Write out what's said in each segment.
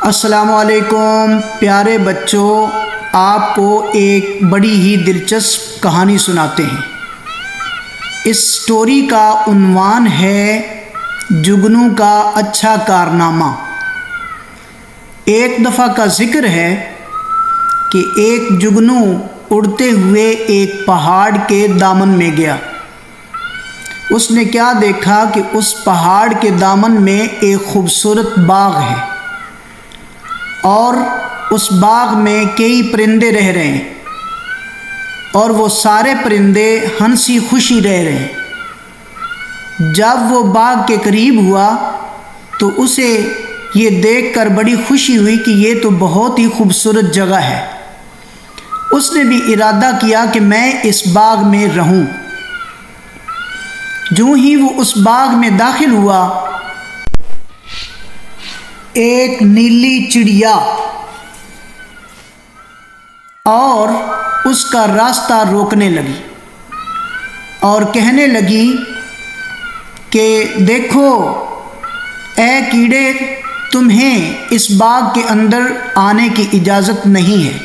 السلام علیکم پیارے بچوں، آپ کو ایک بڑی ہی دلچسپ کہانی سناتے ہیں۔ اس سٹوری کا عنوان ہے جگنو کا اچھا کارنامہ۔ ایک دفعہ کا ذکر ہے کہ ایک جگنو اڑتے ہوئے ایک پہاڑ کے دامن میں گیا۔ اس نے کیا دیکھا کہ اس پہاڑ کے دامن میں ایک خوبصورت باغ ہے اور اس باغ میں کئی پرندے رہ رہے ہیں اور وہ سارے پرندے ہنسی خوشی رہ رہے ہیں۔ جب وہ باغ کے قریب ہوا تو اسے یہ دیکھ کر بڑی خوشی ہوئی کہ یہ تو بہت ہی خوبصورت جگہ ہے۔ اس نے بھی ارادہ کیا کہ میں اس باغ میں رہوں۔ جو ہی وہ اس باغ میں داخل ہوا، ایک نیلی چڑیا اور اس کا راستہ روکنے لگی اور کہنے لگی کہ دیکھو اے کیڑے، تمہیں اس باغ کے اندر آنے کی اجازت نہیں ہے۔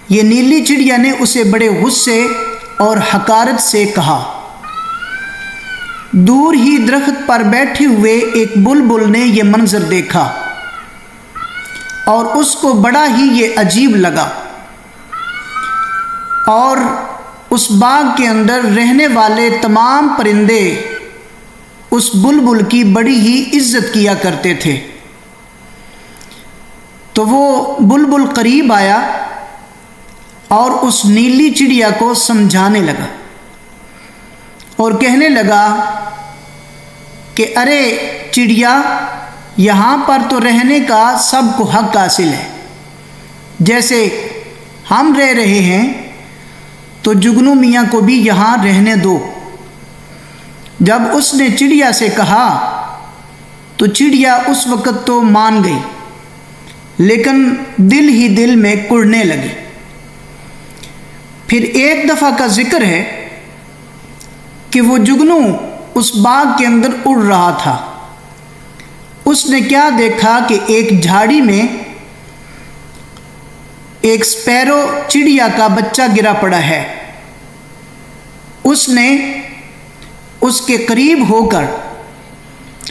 یہ نیلی چڑیا نے اسے بڑے غصے اور حقارت سے کہا۔ دور ہی درخت پر بیٹھے ہوئے ایک بلبل نے یہ منظر دیکھا اور اس کو بڑا ہی یہ عجیب لگا، اور اس باغ کے اندر رہنے والے تمام پرندے اس بلبل کی بڑی ہی عزت کیا کرتے تھے۔ تو وہ بلبل قریب آیا اور اس نیلی چڑیا کو سمجھانے لگا اور کہنے لگا کہ ارے چڑیا، یہاں پر تو رہنے کا سب کو حق حاصل ہے، جیسے ہم رہ رہے ہیں تو جگنو میاں کو بھی یہاں رہنے دو۔ جب اس نے چڑیا سے کہا تو چڑیا اس وقت تو مان گئی، لیکن دل ہی دل میں کڑنے لگی۔ پھر ایک دفعہ کا ذکر ہے کہ وہ جگنو اس باغ کے اندر اڑ رہا تھا۔ اس نے کیا دیکھا کہ ایک جھاڑی میں ایک سپیرو چڑیا کا بچہ گرا پڑا ہے۔ اس نے اس کے قریب ہو کر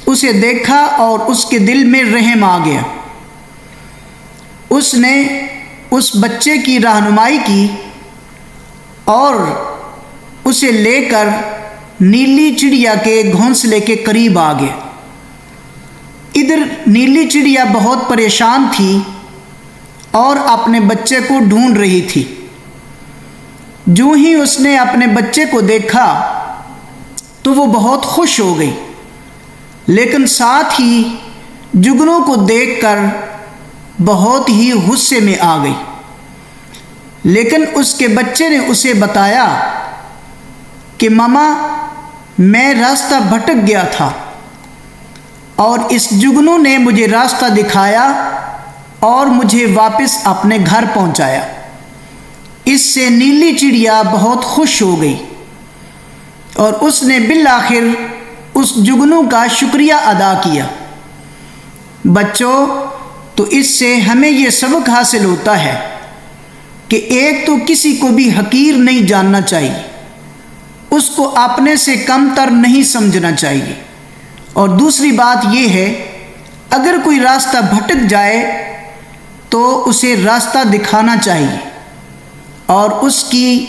اسے دیکھا اور اس کے دل میں رحم آ گیا۔ اس نے اس بچے کی رہنمائی کی اور اسے لے کر نیلی چڑیا کے گھونسلے کے قریب آ گیا۔ ادھر نیلی چڑیا بہت پریشان تھی اور اپنے بچے کو ڈھونڈ رہی تھی۔ جو ہی اس نے اپنے بچے کو دیکھا تو وہ بہت خوش ہو گئی، لیکن ساتھ ہی جگنو کو دیکھ کر بہت ہی غصے میں آ گئی۔ لیکن اس کے بچے نے اسے بتایا کہ ماما، میں راستہ بھٹک گیا تھا اور اس جگنو نے مجھے راستہ دکھایا اور مجھے واپس اپنے گھر پہنچایا۔ اس سے نیلی چڑیا بہت خوش ہو گئی اور اس نے بالآخر اس جگنو کا شکریہ ادا کیا۔ بچوں، تو اس سے ہمیں یہ سبق حاصل ہوتا ہے کہ ایک تو کسی کو بھی حقیر نہیں جاننا چاہیے، اس کو اپنے سے کم تر نہیں سمجھنا چاہیے، اور دوسری بات یہ ہے اگر کوئی راستہ بھٹک جائے تو اسے راستہ دکھانا چاہیے اور اس کی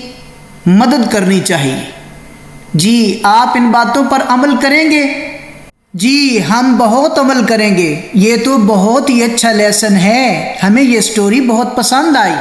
مدد کرنی چاہیے۔ جی، آپ ان باتوں پر عمل کریں گے؟ جی، ہم بہت عمل کریں گے۔ یہ تو بہت ہی اچھا لیسن ہے، ہمیں یہ سٹوری بہت پسند آئی۔